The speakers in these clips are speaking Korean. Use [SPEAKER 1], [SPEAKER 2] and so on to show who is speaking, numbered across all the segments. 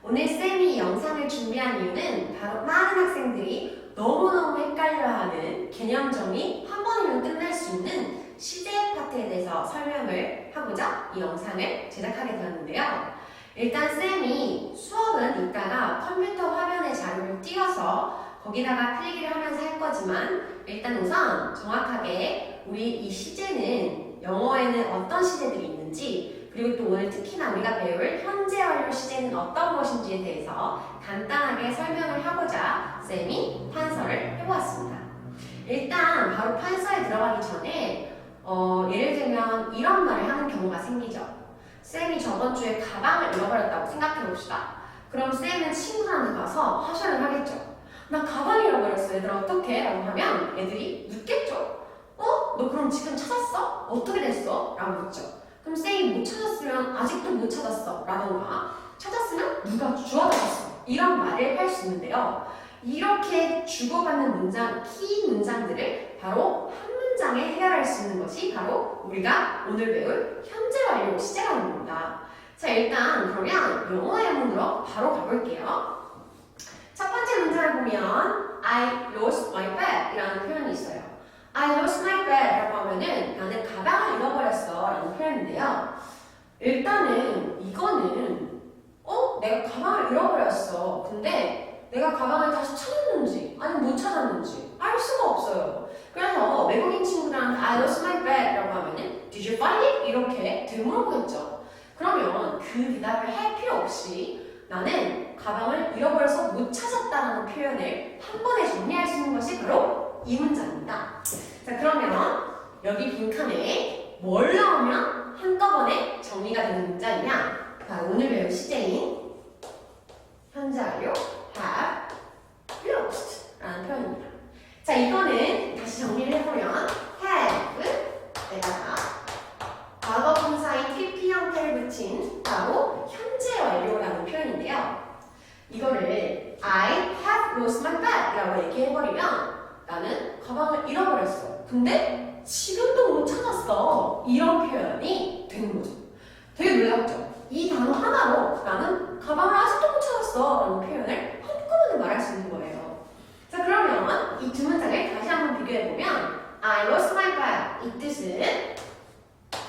[SPEAKER 1] 오늘 쌤이 이 영상을 준비한 이유는 바로 많은 학생들이 너무너무 헷갈려하는 개념 정리 한 번이면 끝날 수 있는 시제 파트에 대해서 설명을 하고자 이 영상을 제작하게 되었는데요. 일단 쌤이 수업은 이따가 컴퓨터 화면에 자료를 띄워서 거기다가 필기를 하면서 할 거지만 일단 우선 정확하게 우리 이 시제는 영어에는 어떤 시제들이 있는지 그리고 또 오늘 특히나 우리가 배울 현재 완료 시제는 어떤 것인지에 대해서 간단하게 설명을 하고자 쌤이 판서를 해보았습니다. 일단 바로 판서에 들어가기 전에 예를 들면 이런 말을 하는 경우가 생기죠. 쌤이 저번 주에 가방을 잃어버렸다고 생각해 봅시다. 그럼 쌤은 친구들한테 가서 하소연을 하겠죠. 나 가방 잃어버렸어. 얘들아 어떡해? 라고 하면 애들이 묻겠죠. 너 그럼 지금 찾았어? 어떻게 됐어? 라고 묻죠. 그럼 쌤이 못 찾았으면 아직도 못 찾았어. 라던가 찾았으면 누가 주워다 줬어. 이런 말을 할 수 있는데요. 이렇게 주고받는 문장, 키 문장들을 바로 한 문장에 해결할 수 있는 것이 바로 우리가 오늘 배울 현재 완료 시제라는 겁니다. 자, 일단 그러면 영어 예문으로 바로 가볼게요. 첫 번째 문장을 보면 I lost my bag 이라는 표현이 있어요. I lost my bag 라고 하면은 나는 가방을 잃어버렸어 라는 표현인데요. 일단은 이거는 내가 가방을 잃어버렸어. 근데 내가 가방을 다시 찾았는지 아니면 못 찾았는지 알 수가 없어요. 그래서 외국인 친구들한테 I lost my bag 라고 하면은 Did you find it? 이렇게 되물어보겠죠. 그러면 그 대답을 할 필요 없이 나는 가방을 잃어버려서 못 찾았다는 표현을 한 번에 정리할 수 있는 것이 바로 이 문장입니다. 자, 그러면 여기 빈칸에 뭘 넣으면 한꺼번에 정리가 되는 문장이냐? 바로 오늘 배울 시제인 현재 완료 have lost 라는 표현입니다. 자, 이거는 다시 정리를 해보면 have에다가 과거 분사인 PP 형태를 붙인 바로 현재 완료라는 표현인데요. 이거를 I have lost my bag 라고 얘기해버리면 나는 가방을 잃어버렸어. 근데 지금도 못 찾았어. 이런 표현이 되는 거죠. 되게 놀랍죠? 이 단어 하나로 나는 가방을 아직도 못 찾았어 라는 표현을 한꺼번에 말할 수 있는 거예요. 자, 그러면 이 두 문장을 다시 한번 비교해보면 I lost my bag 이 뜻은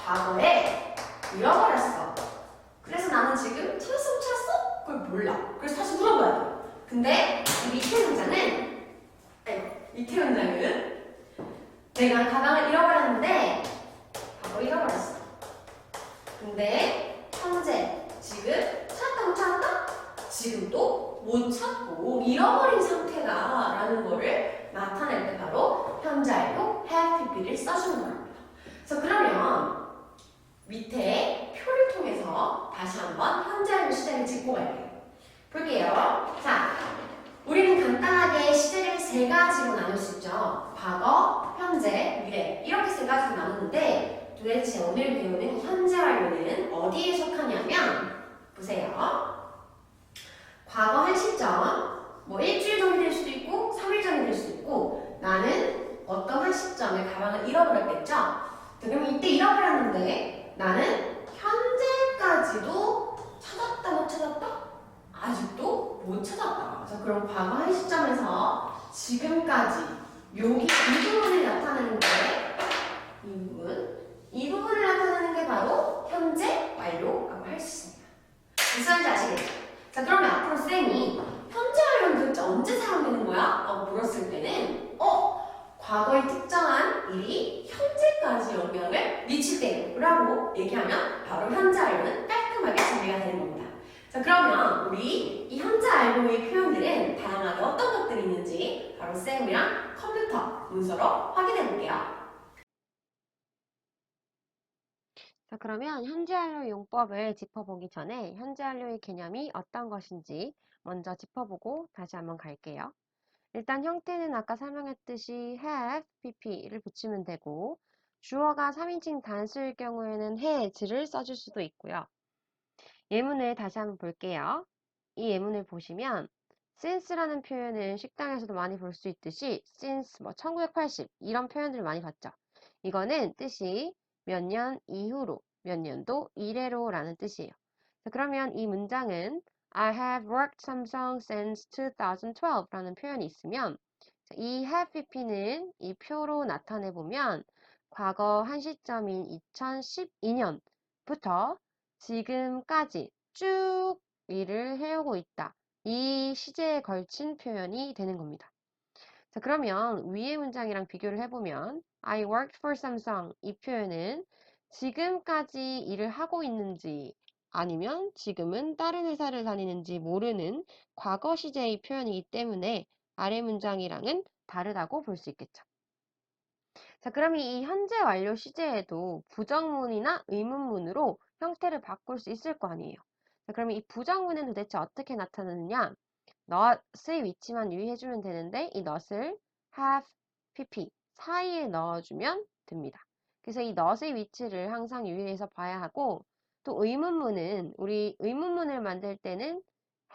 [SPEAKER 1] 과거에 잃어버렸어. 그래서 나는 지금 찾았어 못 찾았어? 그걸 몰라. 그래서 다시 물어봐야 돼. 근데 이 밑에 문장은 내가 가방을 잃어버렸는데 바로 잃어버렸어. 근데 현재 지금 찾았다 못 찾았다? 지금도 못 찾고 잃어버린 상태다 라는 거를 나타낼 때 바로 현재 완료 have pp를 써주는 겁니다. 그래서 그러면 밑에 표를 통해서 다시 한번 현재 완료 시제를 짚고 갈게요. 볼게요. 자, 우리는 간단하게 시제를 세 가지로 나눌 수 있죠. 과거, 현재, 미래 이렇게 세 가지로 나누는데 도대체 오늘 배우는 현재 완료는 어디에 속하냐면 보세요. 과거 한 시점, 뭐 일주일 전이 될 수도 있고 3일 전이 될 수도 있고 나는 어떤 한 시점에 가방을 잃어버렸겠죠. 그럼 이때 잃어버렸는데 나는 현재까지도 찾았다 못 찾았다? 아직도 못 찾았다. 그래서 그럼 과거 한 시점에서 지금까지 여기 이 부분을 나타내는 게 이 부분을 나타내는 게 바로 현재 완료라고 할 수 있습니다. 무슨 말인지 아시겠죠? 자, 그러면 앞으로 쌤이 현재 완료는 도대체 언제 사용되는 거야? 라고 물었을 때는 과거의 특정한 일이 현재까지 영향을 미칠 때라고 얘기하면 바로 현재 완료는 깔끔하게 정리가 되는 겁니다. 자, 그러면 우리 이 현재 완료의 표현들은 다양하게 어떤 것들이 있는지 바로 쌤이랑 컴퓨터 문서로 확인해 볼게요.
[SPEAKER 2] 자, 그러면 현재 완료 용법을 짚어보기 전에 현재 완료의 개념이 어떤 것인지 먼저 짚어보고 다시 한번 갈게요. 일단 형태는 아까 설명했듯이 have, pp를 붙이면 되고 주어가 3인칭 단수일 경우에는 has를 써줄 수도 있고요. 예문을 다시 한번 볼게요. 이 예문을 보시면 since라는 표현은 식당에서도 많이 볼 수 있듯이 since 1980 이런 표현들을 많이 봤죠. 이거는 뜻이 몇 년 이후로, 몇 년도 이래로 라는 뜻이에요. 자, 그러면 이 문장은 I have worked Samsung since 2012 라는 표현이 있으면 이 have pp는 이 표로 나타내 보면 과거 한 시점인 2012년부터 지금까지 쭉 일을 해오고 있다. 이 시제에 걸친 표현이 되는 겁니다. 자, 그러면 위의 문장이랑 비교를 해보면 I worked for Samsung 이 표현은 지금까지 일을 하고 있는지 아니면 지금은 다른 회사를 다니는지 모르는 과거 시제의 표현이기 때문에 아래 문장이랑은 다르다고 볼 수 있겠죠. 자, 그럼 이 현재 완료 시제에도 부정문이나 의문문으로 형태를 바꿀 수 있을 거 아니에요. 자, 그러면 이 부정문은 도대체 어떻게 나타나느냐? not의 위치만 유의해주면 되는데 이 not을 have, pp 사이에 넣어주면 됩니다. 그래서 이 not의 위치를 항상 유의해서 봐야 하고 또 의문문은 우리 의문문을 만들 때는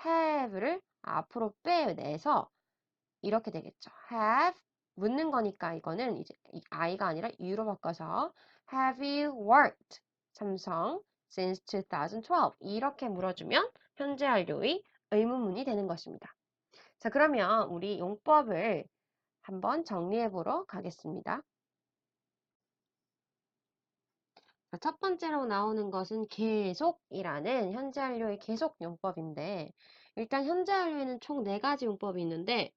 [SPEAKER 2] have를 앞으로 빼내서 이렇게 되겠죠. have 묻는 거니까 이거는 이제 이 I가 아니라 U로 바꿔서 Have you worked 삼성 since 2012 이렇게 물어주면 현재 완료의 의문문이 되는 것입니다. 자, 그러면 우리 용법을 한번 정리해 보러 가겠습니다. 자, 첫 번째로 나오는 것은 계속이라는 현재 완료의 계속 용법인데 일단 현재 완료에는 총 4가지 용법이 있는데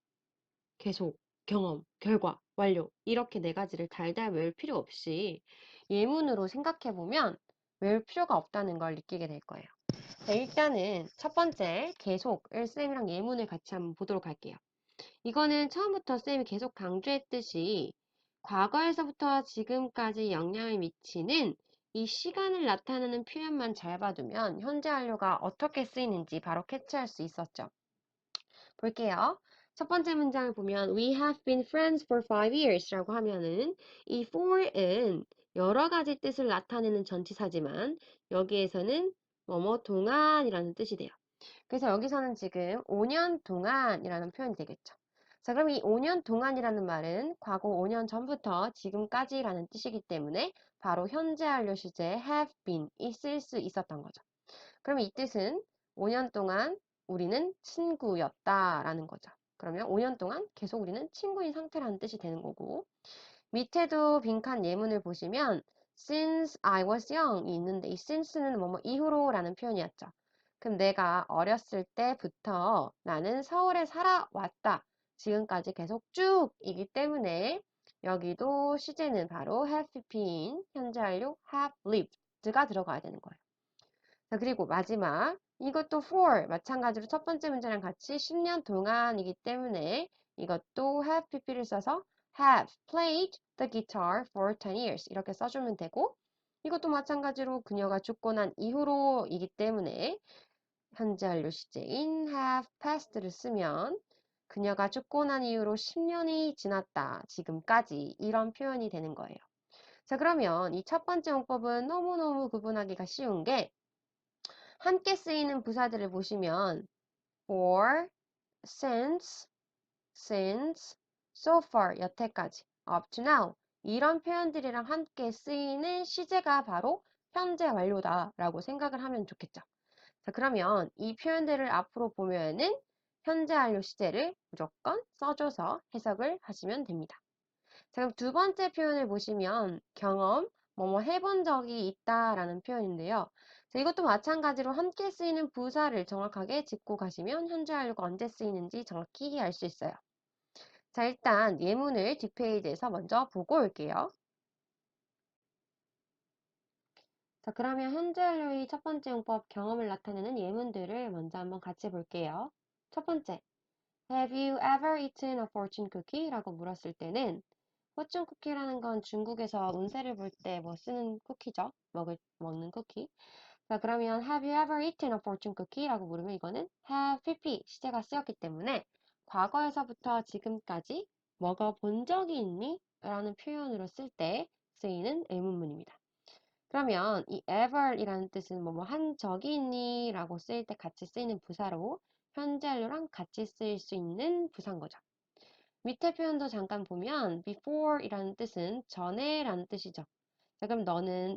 [SPEAKER 2] 계속, 경험, 결과, 완료 이렇게 4가지를 달달 외울 필요 없이 예문으로 생각해 보면 외울 필요가 없다는 걸 느끼게 될 거예요. 자, 일단은 첫 번째 계속을 쌤이랑 예문을 같이 한번 보도록 할게요. 이거는 처음부터 쌤이 계속 강조했듯이 과거에서부터 지금까지 영향을 미치는 이 시간을 나타내는 표현만 잘 봐두면 현재 완료가 어떻게 쓰이는지 바로 캐치할 수 있었죠. 볼게요. 첫 번째 문장을 보면 We have been friends for 5 years 라고 하면은 이 for은 여러 가지 뜻을 나타내는 전치사지만 여기에서는 뭐뭐 동안이라는 뜻이 돼요. 그래서 여기서는 지금 5년 동안이라는 표현이 되겠죠. 자, 그럼 이 5년 동안이라는 말은 과거 5년 전부터 지금까지라는 뜻이기 때문에 바로 현재 완료 시제 have been 있을 수 있었던 거죠. 그럼 이 뜻은 5년 동안 우리는 친구였다라는 거죠. 그러면 5년 동안 계속 우리는 친구인 상태라는 뜻이 되는 거고 밑에도 빈칸 예문을 보시면 since I was young이 있는데 이 since는 뭐뭐 이후로라는 표현이었죠. 그럼 내가 어렸을 때부터 나는 서울에 살아왔다. 지금까지 계속 쭉이기 때문에 여기도 시제는 바로 have been, 현재 완료 have lived가 들어가야 되는 거예요. 자, 그리고 마지막 이것도 for 마찬가지로 첫 번째 문제랑 같이 10년 동안이기 때문에 이것도 have pp를 써서 have played the guitar for 10 years 이렇게 써주면 되고 이것도 마찬가지로 그녀가 죽고 난 이후로이기 때문에 현재 완료 시제인 have passed를 쓰면 그녀가 죽고 난 이후로 10년이 지났다 지금까지 이런 표현이 되는 거예요. 자, 그러면 이 첫 번째 문법은 너무너무 구분하기가 쉬운 게 함께 쓰이는 부사들을 보시면 for, since, so far, 여태까지, up to now 이런 표현들이랑 함께 쓰이는 시제가 바로 현재 완료다라고 생각을 하면 좋겠죠. 자, 그러면 이 표현들을 앞으로 보면은 현재 완료 시제를 무조건 써줘서 해석을 하시면 됩니다. 자, 그럼 두 번째 표현을 보시면 경험, 뭐뭐 해본 적이 있다라는 표현인데요. 자, 이것도 마찬가지로 함께 쓰이는 부사를 정확하게 짚고 가시면 현재 완료가 언제 쓰이는지 정확히 알 수 있어요. 자, 일단 예문을 뒷페이지에서 먼저 보고 올게요. 자, 그러면 현재 완료의 첫 번째 용법 경험을 나타내는 예문들을 먼저 한번 같이 볼게요. 첫 번째, Have you ever eaten a fortune cookie? 라고 물었을 때는 포춘 쿠키라는 건 중국에서 운세를 볼 때 뭐 쓰는 쿠키죠. 먹는 쿠키. 자, 그러면 Have you ever eaten a fortune cookie? 라고 물으면 이거는 have pp 시제가 쓰였기 때문에 과거에서부터 지금까지 먹어본 적이 있니? 라는 표현으로 쓸 때 쓰이는 의문문입니다. 그러면 이 ever이라는 뜻은 뭐뭐 한 적이 있니? 라고 쓰일 때 같이 쓰이는 부사로 현재 완료랑 같이 쓰일 수 있는 부사인 거죠. 밑에 표현도 잠깐 보면 before이라는 뜻은 전에라는 뜻이죠. 자, 그럼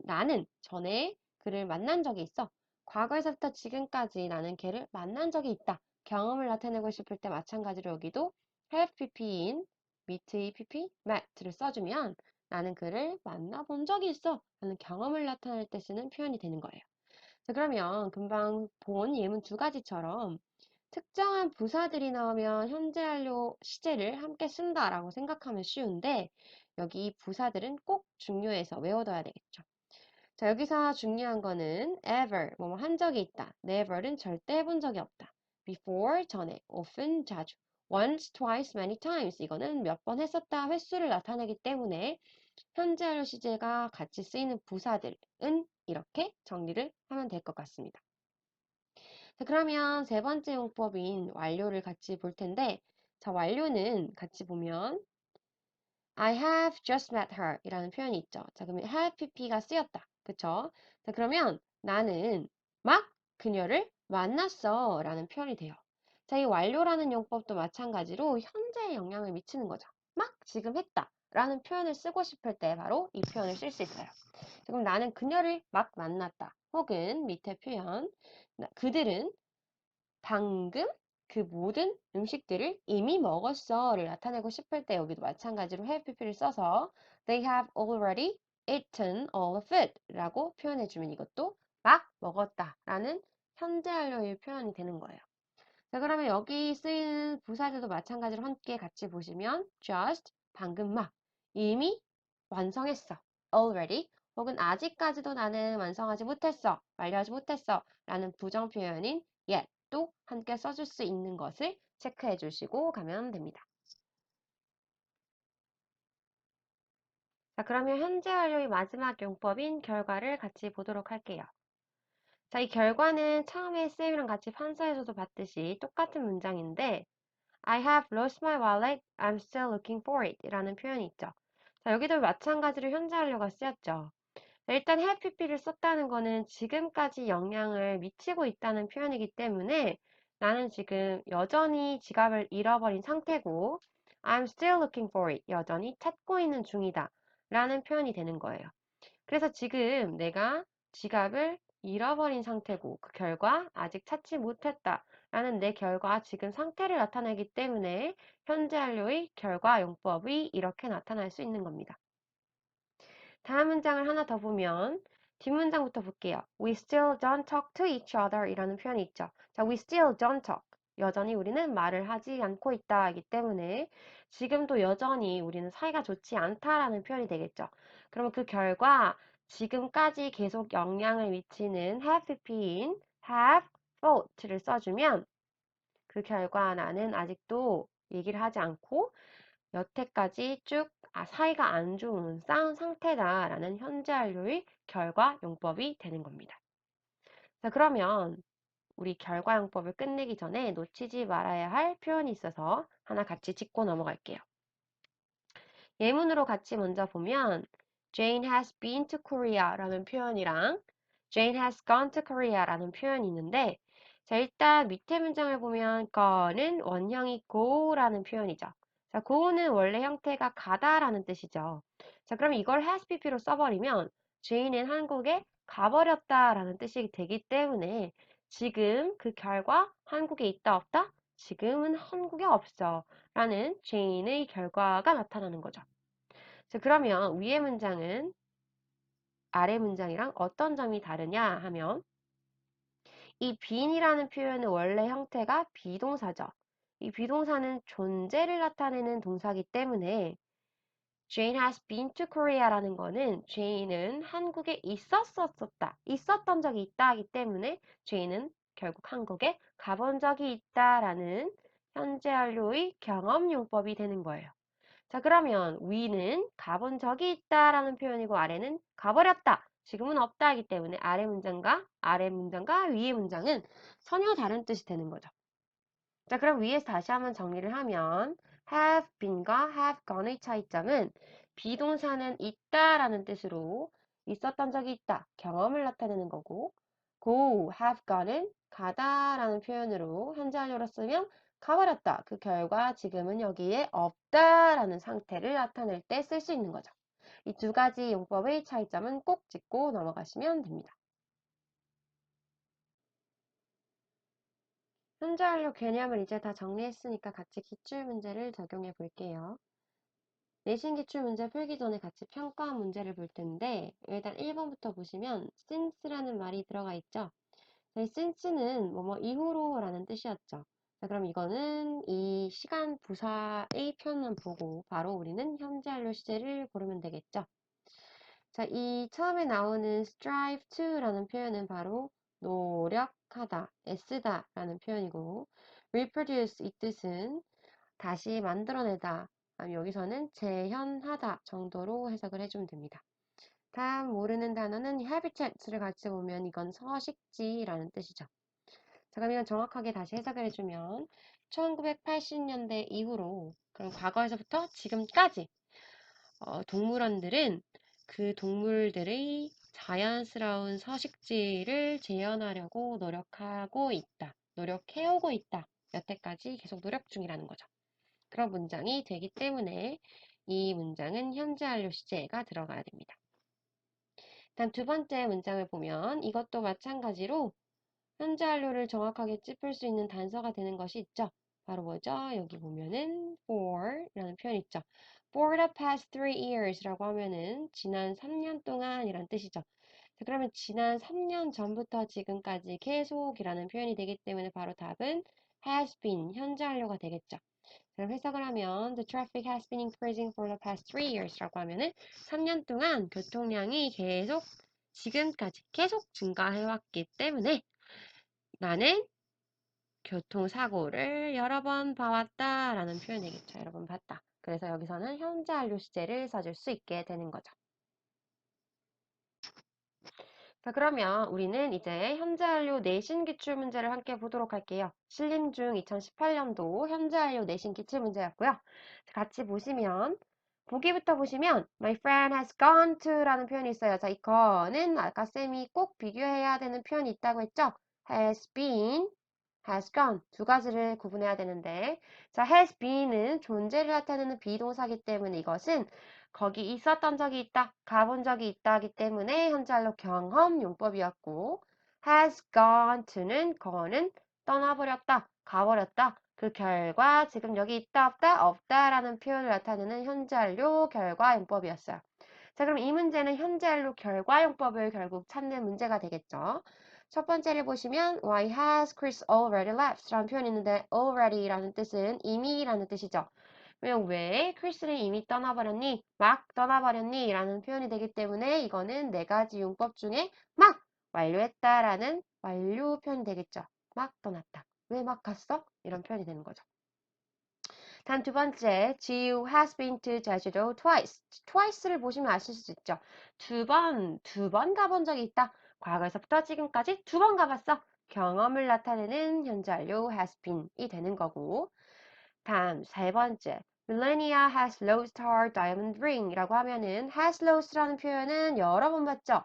[SPEAKER 2] 나는 전에 그를 만난 적이 있어. 과거에서부터 지금까지 나는 걔를 만난 적이 있다. 경험을 나타내고 싶을 때 마찬가지로 여기도 have pp인 meet의 pp, met를 써주면 나는 그를 만나본 적이 있어 라는 경험을 나타낼 때 쓰는 표현이 되는 거예요. 자, 그러면 금방 본 예문 두 가지처럼 특정한 부사들이 나오면 현재 완료 시제를 함께 쓴다라고 생각하면 쉬운데 여기 부사들은 꼭 중요해서 외워둬야 되겠죠. 자, 여기서 중요한 거는 ever, 뭐뭐 한 적이 있다. never는 절대 해본 적이 없다. before, 전에, often, 자주, once, twice, many times, 이거는 몇 번 했었다 횟수를 나타내기 때문에 현재 완료 시제가 같이 쓰이는 부사들은 이렇게 정리를 하면 될 것 같습니다. 자, 그러면 세 번째 용법인 완료를 같이 볼 텐데, 자, 완료는 같이 보면 I have just met her 이라는 표현이 있죠. 자, 그러면 have pp가 쓰였다. 그쵸? 자, 그러면 나는 막 그녀를 만났어 라는 표현이 돼요. 자, 이 완료라는 용법도 마찬가지로 현재에 영향을 미치는 거죠. 막 지금 했다 라는 표현을 쓰고 싶을 때 바로 이 표현을 쓸 수 있어요. 자, 그럼 나는 그녀를 막 만났다. 혹은 밑에 표현, 그들은 방금 그 모든 음식들을 이미 먹었어를 나타내고 싶을 때 여기도 마찬가지로 have pp를 써서 they have already eaten all of it 라고 표현해주면 이것도 막 먹었다 라는 현재 완료의 표현이 되는 거예요. 자, 그러면 여기 쓰이는 부사들도 마찬가지로 함께 같이 보시면 just, 방금 막, 이미 완성했어, already, 혹은 아직까지도 나는 완성하지 못했어, 완료하지 못했어 라는 부정 표현인 yet 또 함께 써줄 수 있는 것을 체크해 주시고 가면 됩니다. 자, 그러면 현재 완료의 마지막 용법인 결과를 같이 보도록 할게요. 자, 이 결과는 처음에 쌤이랑 같이 판서에서도 봤듯이 똑같은 문장인데 I have lost my wallet. I'm still looking for it. 이라는 표현이 있죠. 자, 여기도 마찬가지로 현재 완료가 쓰였죠. 자, 일단 have pp를 썼다는 거는 지금까지 영향을 미치고 있다는 표현이기 때문에 나는 지금 여전히 지갑을 잃어버린 상태고 I'm still looking for it. 여전히 찾고 있는 중이다. 라는 표현이 되는 거예요. 그래서 지금 내가 지갑을 잃어버린 상태고 그 결과 아직 찾지 못했다 라는 내 결과 지금 상태를 나타내기 때문에 현재 완료의 결과 용법이 이렇게 나타날 수 있는 겁니다. 다음 문장을 하나 더 보면 뒷문장부터 볼게요. We still don't talk to each other 이라는 표현이 있죠. 자, we still don't talk. 여전히 우리는 말을 하지 않고 있다이기 때문에 지금도 여전히 우리는 사이가 좋지 않다라는 표현이 되겠죠. 그러면 그 결과 지금까지 계속 영향을 미치는 have pp인 have thought를 써주면 그 결과 나는 아직도 얘기를 하지 않고 여태까지 쭉 사이가 안 좋은 싸운 상태다라는 현재 완료의 결과 용법이 되는 겁니다. 자, 그러면 우리 결과 용법을 끝내기 전에 놓치지 말아야 할 표현이 있어서 하나 같이 짚고 넘어갈게요. 예문으로 같이 먼저 보면 Jane has been to Korea 라는 표현이랑 Jane has gone to Korea 라는 표현이 있는데 자, 일단 밑에 문장을 보면 go는 원형이 go라는 표현이죠. 자, go는 원래 형태가 가다라는 뜻이죠. 자, 그럼 이걸 has pp로 써버리면 Jane은 한국에 가버렸다라는 뜻이 되기 때문에 지금 그 결과 한국에 있다 없다? 지금은 한국에 없어 라는 Jane의 결과가 나타나는 거죠. 자, 그러면 위의 문장은 아래 문장이랑 어떤 점이 다르냐 하면 이 being이라는 표현의 원래 형태가 비동사죠. 이 비동사는 존재를 나타내는 동사이기 때문에 Jane has been to Korea라는 거는 Jane은 한국에 있었던 적이 있다 하기 때문에 Jane은 결국 한국에 가본 적이 있다라는 현재 완료의 경험 용법이 되는 거예요. 자, 그러면 위는 가본 적이 있다라는 표현이고 아래는 가버렸다. 지금은 없다 하기 때문에 아래 문장과 위의 문장은 전혀 다른 뜻이 되는 거죠. 자, 그럼 위에서 다시 한번 정리를 하면 have been과 have gone의 차이점은 비동사는 있다라는 뜻으로 있었던 적이 있다, 경험을 나타내는 거고 go, have gone은 가다라는 표현으로 현재 완료로 쓰면 가버렸다. 그 결과 지금은 여기에 없다라는 상태를 나타낼 때 쓸 수 있는 거죠. 이 두 가지 용법의 차이점은 꼭 짚고 넘어가시면 됩니다. 현재 완료 개념을 이제 다 정리했으니까 같이 기출문제를 적용해 볼게요. 내신 기출문제 풀기 전에 같이 평가 문제를 볼 텐데 일단 1번부터 보시면 since라는 말이 들어가 있죠. 이 since는 뭐뭐 이후로 라는 뜻이었죠. 자, 그럼 이거는 이 시간 부사의 표현만 보고 바로 우리는 현재 완료 시제를 고르면 되겠죠. 자, 이 처음에 나오는 strive to라는 표현은 바로 노력하다, 애쓰다 라는 표현이고 reproduce 이 뜻은 다시 만들어내다, 여기서는 재현하다 정도로 해석을 해주면 됩니다. 다음 모르는 단어는 habitat를 같이 보면 이건 서식지라는 뜻이죠. 자, 그럼 이건 정확하게 다시 해석을 해주면 1980년대 이후로 그럼 과거에서부터 지금까지 동물원들은 그 동물들의 자연스러운 서식지를 재현하려고 노력하고 있다. 노력해오고 있다. 여태까지 계속 노력 중이라는 거죠. 그런 문장이 되기 때문에 이 문장은 현재 완료 시제가 들어가야 됩니다. 다음 두 번째 문장을 보면 이것도 마찬가지로 현재 완료를 정확하게 짚을 수 있는 단서가 되는 것이 있죠. 바로 뭐죠? 여기 보면은 for 라는 표현 있죠. For the past 3 years 라고 하면은 지난 3년 동안이란 뜻이죠. 자, 그러면 지난 3년 전부터 지금까지 계속이라는 표현이 되기 때문에 바로 답은 has been, 현재 완료가 되겠죠. 그럼 해석을 하면 The traffic has been increasing for the past 3 years 라고 하면은 3년 동안 교통량이 계속 지금까지 계속 증가해왔기 때문에 나는 교통사고를 여러 번 봐왔다 라는 표현이 되겠죠. 여러 번 봤다. 그래서 여기서는 현재 완료 시제를 써줄 수 있게 되는 거죠. 자, 그러면 우리는 이제 현재 완료 내신 기출 문제를 함께 보도록 할게요. 신림중 2018년도 현재 완료 내신 기출 문제였고요. 자, 같이 보시면 보기부터 보시면 My friend has gone to 라는 표현이 있어요. 자, 이 거는 아까 쌤이 꼭 비교해야 되는 표현이 있다고 했죠. has been, has gone 두 가지를 구분해야 되는데 자, has been은 존재를 나타내는 비동사이기 때문에 이것은 거기 있었던 적이 있다, 가본 적이 있다기 때문에 현재완료 경험 용법이었고 has gone to는 거는 떠나버렸다, 가버렸다. 그 결과 지금 여기 있다, 없다, 없다라는 표현을 나타내는 현재완료 결과 용법이었어요. 자, 그럼 이 문제는 현재완료 결과 용법을 결국 찾는 문제가 되겠죠. 첫 번째를 보시면 Why has Chris already left? 라는 표현이 있는데 already라는 뜻은 이미라는 뜻이죠. 왜 크리스는 이미 떠나버렸니? 막 떠나버렸니? 라는 표현이 되기 때문에 이거는 네 가지 용법 중에 막 완료했다라는 완료 표현이 되겠죠. 막 떠났다. 왜 막 갔어? 이런 표현이 되는 거죠. 다음 두 번째, Jiu has been to 제주도 twice. twice를 보시면 아실 수 있죠. 두 번 가본 적이 있다. 과거에서부터 지금까지 두 번 가봤어. 경험을 나타내는 현재 완료 has been이 되는 거고. 다음 세 번째, Millennia has lost her diamond ring 이라고 하면은 has lost라는 표현은 여러 번 봤죠.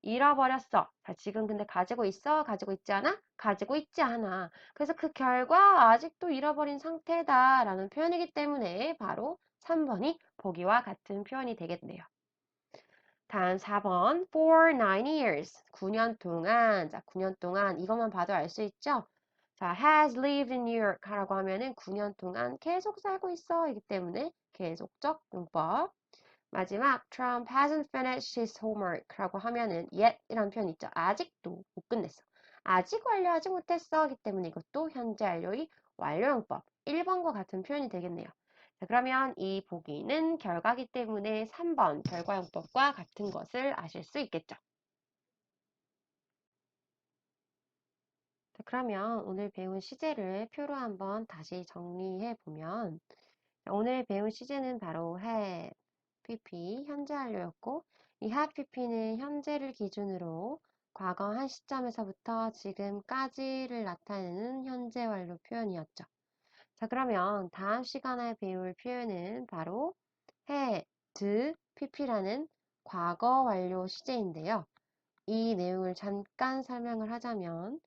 [SPEAKER 2] 잃어버렸어. 자, 지금 근데 가지고 있어? 가지고 있지 않아? 가지고 있지 않아. 그래서 그 결과 아직도 잃어버린 상태다 라는 표현이기 때문에 바로 3번이 보기와 같은 표현이 되겠네요. 다음 4번 for 9 years 9년 동안 자 9년 동안 이것만 봐도 알 수 있죠? 자 has lived in New York 라고 하면은 9년 동안 계속 살고 있어 이기 때문에 계속적 용법 마지막 Trump hasn't finished his homework 라고 하면은 yet 이라는 표현 있죠? 아직도 못 끝냈어 아직 완료하지 못했어 이기 때문에 이것도 현재 완료의 완료용법 1번과 같은 표현이 되겠네요. 자, 그러면 이 보기는 결과기 때문에 3번 결과용법과 같은 것을 아실 수 있겠죠. 자, 그러면 오늘 배운 시제를 표로 한번 다시 정리해 보면 오늘 배운 시제는 바로 have, pp, 현재 완료였고 이 have, pp는 현재를 기준으로 과거 한 시점에서부터 지금까지를 나타내는 현재 완료 표현이었죠. 자, 그러면 다음 시간에 배울 표현은 바로 had, pp라는 과거 완료 시제인데요. 이 내용을 잠깐 설명을 하자면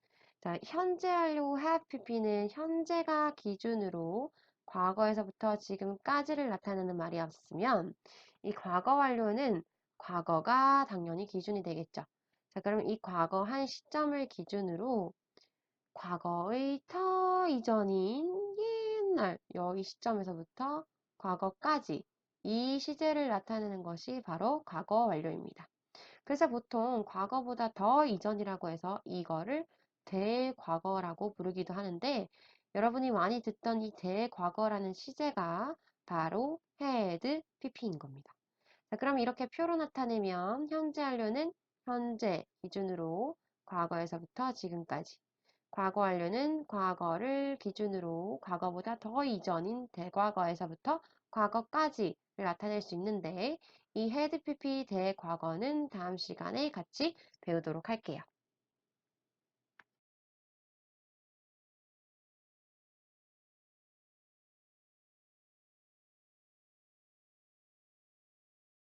[SPEAKER 2] 자, 현재 완료 have pp는 현재가 기준으로 과거에서부터 지금까지를 나타내는 말이었으면 이 과거 완료는 과거가 당연히 기준이 되겠죠. 자, 그럼 이 과거 한 시점을 기준으로 과거의 더 이전인 옛날, 여기 시점에서부터 과거까지 이 시제를 나타내는 것이 바로 과거 완료입니다. 그래서 보통 과거보다 더 이전이라고 해서 이거를 대과거라고 부르기도 하는데 여러분이 많이 듣던 이 대과거라는 시제가 바로 had, pp인 겁니다. 자, 그럼 이렇게 표로 나타내면 현재 완료는 현재 기준으로 과거에서부터 지금까지, 과거 완료는 과거를 기준으로 과거보다 더 이전인 대과거에서부터 과거까지를 나타낼 수 있는데 이 had, pp 대과거는 다음 시간에 같이 배우도록 할게요.